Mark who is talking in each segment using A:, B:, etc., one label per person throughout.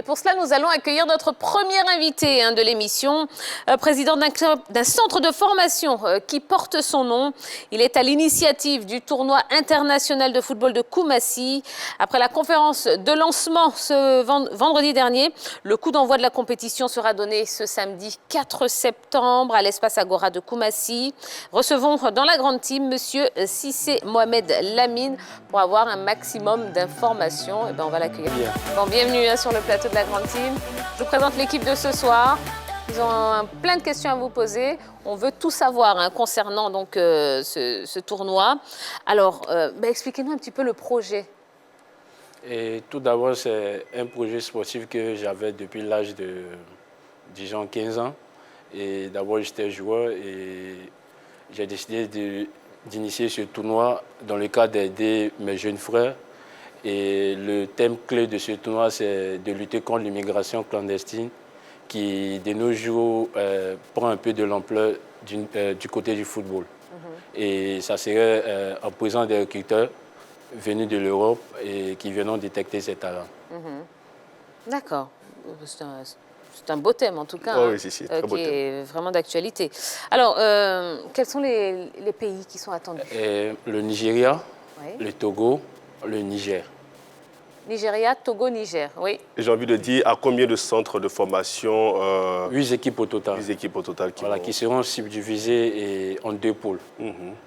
A: pour cela, nous allons accueillir notre premier invité de l'émission, président d'un centre de formation qui porte son nom. Il est à l'initiative du tournoi international de football de Koumassi. Après la conférence de lancement ce vendredi dernier, le coup d'envoi de la compétition sera donné ce samedi 4 septembre à l'espace Agora de Koumassi. Recevons dans la grande team Monsieur Cissé Mohamed Lamine pour avoir un maximum d'informations. Et ben on va l'accueillir. Bon, bienvenue sur le plateau de la grande team. Je vous présente l'équipe de ce soir. Ils ont plein de questions à vous poser. On veut tout savoir concernant donc, ce tournoi. Alors, expliquez-nous un petit peu le projet.
B: Et tout d'abord, c'est un projet sportif que j'avais depuis l'âge de, disons, 15 ans. Et d'abord, j'étais joueur et j'ai décidé d'initier ce tournoi dans le cadre d'aider mes jeunes frères. Et le thème clé de ce tournoi, c'est de lutter contre l'immigration clandestine qui, de nos jours, prend un peu de l'ampleur du côté du football. Et ça serait en présence des recruteurs venus de l'Europe et qui viennent détecter ces talents.
A: D'accord. C'est un beau thème, en tout cas,
C: oh, oui, c'est très beau
A: qui
C: thème.
A: est vraiment d'actualité. Alors, quels sont les pays qui sont attendus?
B: Le Nigeria,
A: Oui.
B: le Togo, le Niger.
A: Nigeria, Togo, Niger, oui.
C: J'ai envie de dire, à combien de centres de formation
B: 8 équipes au total.
C: 8 équipes au total
B: Qui seront subdivisées en 2 poules,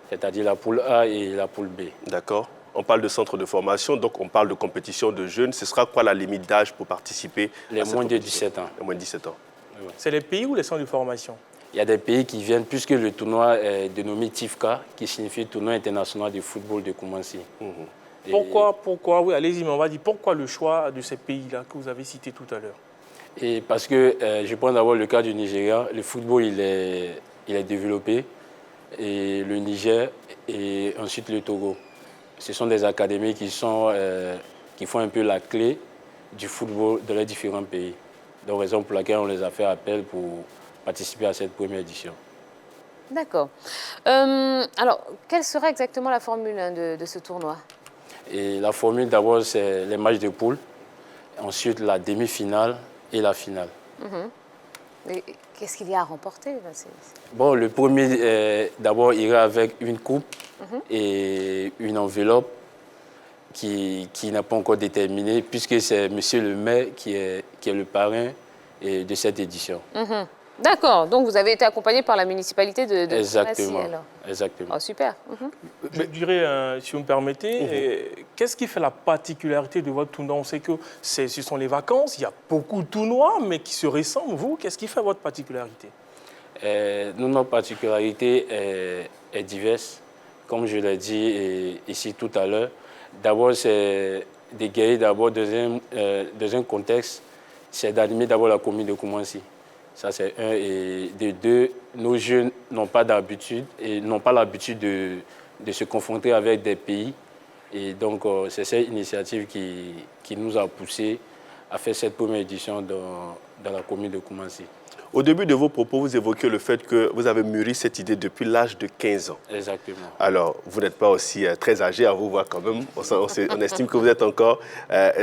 B: c'est-à-dire la poule A et la poule B.
C: D'accord. On parle de centres de formation, donc on parle de compétition de jeunes. Ce sera quoi la limite d'âge pour participer
B: Les
C: à cette
B: moins de
C: compétition?
B: 17 ans.
C: Les moins de 17 ans.
D: C'est les pays ou les centres de formation?
B: Il y a des pays qui viennent, puisque le tournoi est dénommé TIFCA, qui signifie Tournoi international de football de Koumassi.
D: Pourquoi, oui, allez-y, mais on va dire pourquoi le choix de ces pays-là que vous avez cités tout à l'heure?
B: Et parce que, je prends d'abord le cas du Nigeria, le football il est développé, et le Niger et ensuite le Togo. Ce sont des académies qui font un peu la clé du football dans les différents pays. Donc, raison pour laquelle on les a fait appel pour participer à cette première édition.
A: D'accord. Alors, quelle sera exactement la formule de ce tournoi?
B: Et la formule, d'abord, c'est les matchs de poule, ensuite la demi-finale et la finale.
A: Qu'est-ce qu'il y a à remporter là?
B: Bon, le premier, d'abord, ira avec une coupe et une enveloppe qui n'est pas encore déterminée, puisque c'est M. le maire qui est le parrain de cette édition.
A: D'accord, donc vous avez été accompagné par la municipalité de
B: Exactement.
A: Koumassi, alors.
B: Exactement.
A: Oh, super.
D: Je dirais, si vous me permettez, qu'est-ce qui fait la particularité de votre tournoi? On sait que ce sont les vacances, il y a beaucoup de tournois, mais qui se ressemblent. Vous, qu'est-ce qui fait votre particularité?
B: Notre particularité est diverse, comme je l'ai dit ici tout à l'heure. D'abord, c'est d'égayer d'abord dans un contexte, c'est d'animer d'abord la commune de Koumassi. Ça, c'est un. Et de deux, nos jeunes n'ont pas l'habitude de se confronter avec des pays. Et donc, c'est cette initiative qui nous a poussé à faire cette première édition dans la commune de Koumassi.
C: Au début de vos propos, vous évoquez le fait que vous avez mûri cette idée depuis l'âge de 15 ans.
B: Exactement.
C: Alors, vous n'êtes pas aussi très âgé, à vous voir quand même. On estime que vous êtes encore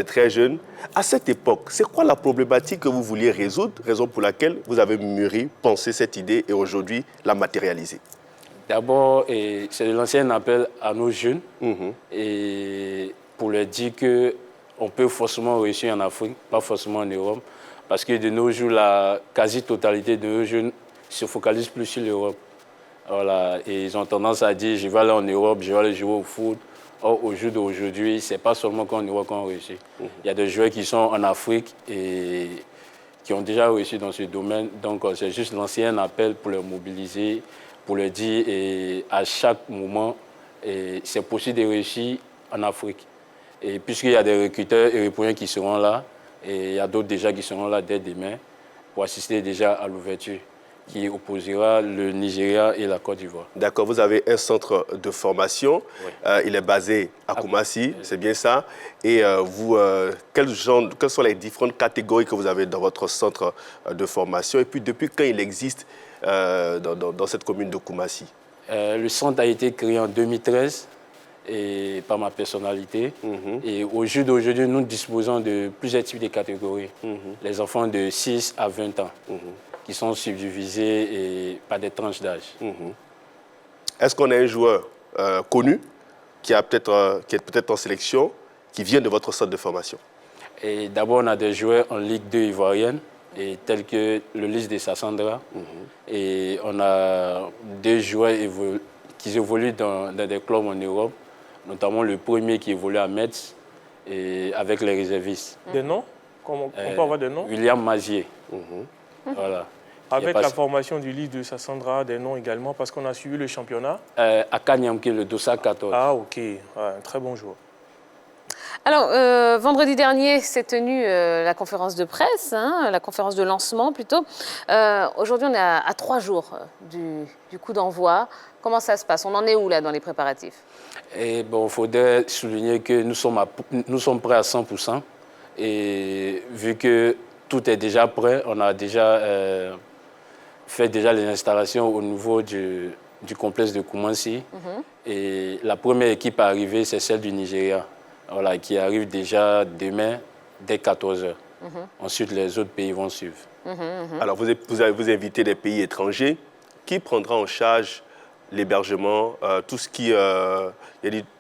C: très jeune. À cette époque, c'est quoi la problématique que vous vouliez résoudre, raison pour laquelle vous avez mûri, pensé cette idée et aujourd'hui la matérialiser?
B: D'abord, c'est de l'ancien appel à nos jeunes et pour leur dire qu'on peut forcément réussir en Afrique, pas forcément en Europe. Parce que de nos jours, la quasi-totalité de nos jeunes se focalisent plus sur l'Europe. Voilà. Et ils ont tendance à dire, je vais aller en Europe, je vais aller jouer au foot. Or, au jour d'aujourd'hui, ce n'est pas seulement qu'en Europe qu'on réussit. Il y a des joueurs qui sont en Afrique et qui ont déjà réussi dans ce domaine. Donc, c'est juste l'ancien appel pour les mobiliser, pour leur dire et à chaque moment, c'est possible de réussir en Afrique. Et puisqu'il y a des recruteurs européens qui seront là, et il y a d'autres déjà qui seront là dès demain pour assister déjà à l'ouverture qui opposera le Nigeria et la Côte d'Ivoire.
C: D'accord, vous avez un centre de formation, oui. Il est basé à Koumassi, c'est bien ça. Et quelles sont les différentes catégories que vous avez dans votre centre de formation? Et puis depuis quand il existe dans cette commune de Koumassi?
B: Le centre a été créé en 2013 et par ma personnalité. Et au jour d'aujourd'hui, nous disposons de plusieurs types de catégories. Les enfants de 6 à 20 ans qui sont subdivisés et par des tranches d'âge.
C: Est-ce qu'on a un joueur connu qui est peut-être en sélection, qui vient de votre centre de formation?
B: Et d'abord, on a des joueurs en Ligue 2 ivoirienne, et tels que le Lys de Sassandra. Et on a des joueurs qui évoluent dans des clubs en Europe, notamment le premier qui évolue à Metz et avec les réservistes.
D: Des noms? On peut avoir des noms?
B: William Mazier. Voilà.
D: Avec la formation du Lys de Sassandra, des noms également, parce qu'on a suivi le championnat.
B: À Kanyamke, le Dossa 14.
D: Ah, ok. Ouais, un très bon joueur.
A: Alors, vendredi dernier s'est tenue la conférence de presse, la conférence de lancement plutôt. Aujourd'hui, on est à 3 jours du coup d'envoi. Comment ça se passe? On en est où là dans les préparatifs?
B: Et bon, il faudrait souligner que nous sommes prêts à 100%. Et vu que tout est déjà prêt, on a déjà fait les installations au niveau du complexe de Koumansi. Et la première équipe à arriver, c'est celle du Nigeria. Voilà, qui arrive déjà demain dès 14h. Ensuite, les autres pays vont suivre.
C: Alors, vous invitez des pays étrangers. Qui prendra en charge l'hébergement, tous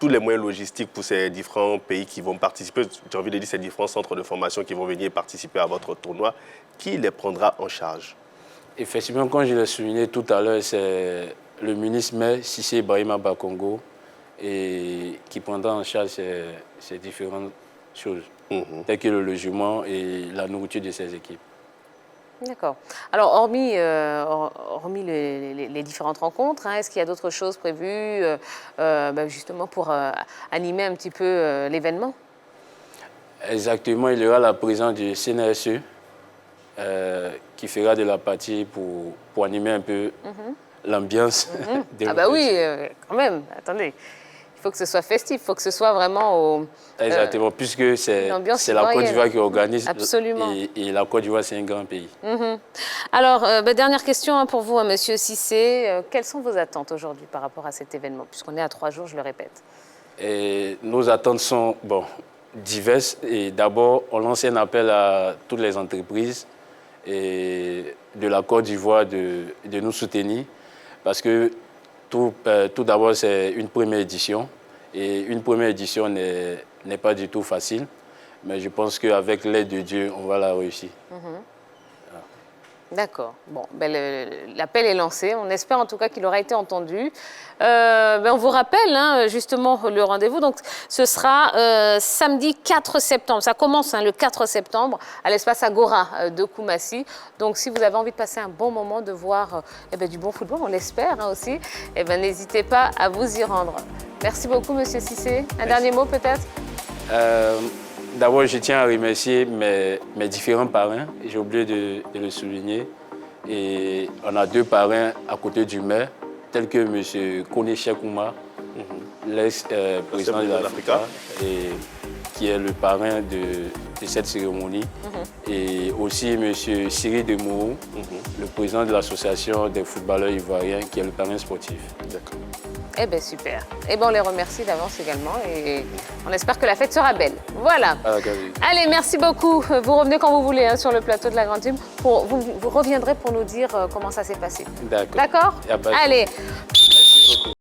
C: les moyens logistiques pour ces différents pays qui vont participer? J'ai envie de dire ces différents centres de formation qui vont venir participer à votre tournoi. Qui les prendra en charge?
B: Effectivement, comme je l'ai souligné tout à l'heure, c'est le ministre maire Cissé Brahima Bakongo, et qui prendra en charge ces différentes choses, telles que le logement et la nourriture de ces équipes.
A: D'accord. Alors, hormis les différentes rencontres, est-ce qu'il y a d'autres choses prévues justement pour animer un petit peu l'événement?
B: Exactement, il y aura la présence du CNRSE qui fera de la partie pour animer un peu l'ambiance.
A: Ah bah oui, quand même, attendez. Il faut que ce soit festif, il faut que ce soit vraiment
B: Exactement, puisque c'est la Côte d'Ivoire qui organise.
A: Absolument.
B: Et la Côte d'Ivoire, c'est un grand pays.
A: Alors, dernière question pour vous, Monsieur Cissé. Quelles sont vos attentes aujourd'hui par rapport à cet événement, puisqu'on est à 3 jours, je le répète?
B: Et nos attentes sont diverses. Et d'abord, on lance un appel à toutes les entreprises de la Côte d'Ivoire de nous soutenir, parce que tout d'abord, c'est une première édition. Et une première édition n'est pas du tout facile. Mais je pense qu'avec l'aide de Dieu, on va la réussir.
A: D'accord. Bon, l'appel est lancé. On espère en tout cas qu'il aura été entendu. On vous rappelle justement le rendez-vous. Donc, ce sera samedi 4 septembre. Ça commence le 4 septembre à l'espace Agora de Koumassi. Donc, si vous avez envie de passer un bon moment, de voir du bon football, on l'espère aussi, n'hésitez pas à vous y rendre. Merci beaucoup, Monsieur Cissé. Un dernier mot peut-être?
B: D'abord, je tiens à remercier mes différents parrains. J'ai oublié de le souligner. Et on a 2 parrains à côté du maire, tels que M. Kone Chekouma, l'ex-président de l'Africa, et qui est le parrain de cette cérémonie. Et aussi M. Cyril Demourou, le président de l'association des footballeurs ivoiriens, qui est le parrain sportif.
C: D'accord.
A: Super. On les remercie d'avance également et on espère que la fête sera belle. Voilà. Allez, merci beaucoup. Vous revenez quand vous voulez sur le plateau de la Grande Team. Vous reviendrez pour nous dire comment ça s'est passé.
B: D'accord.
A: D'accord? Allez.
B: Merci beaucoup.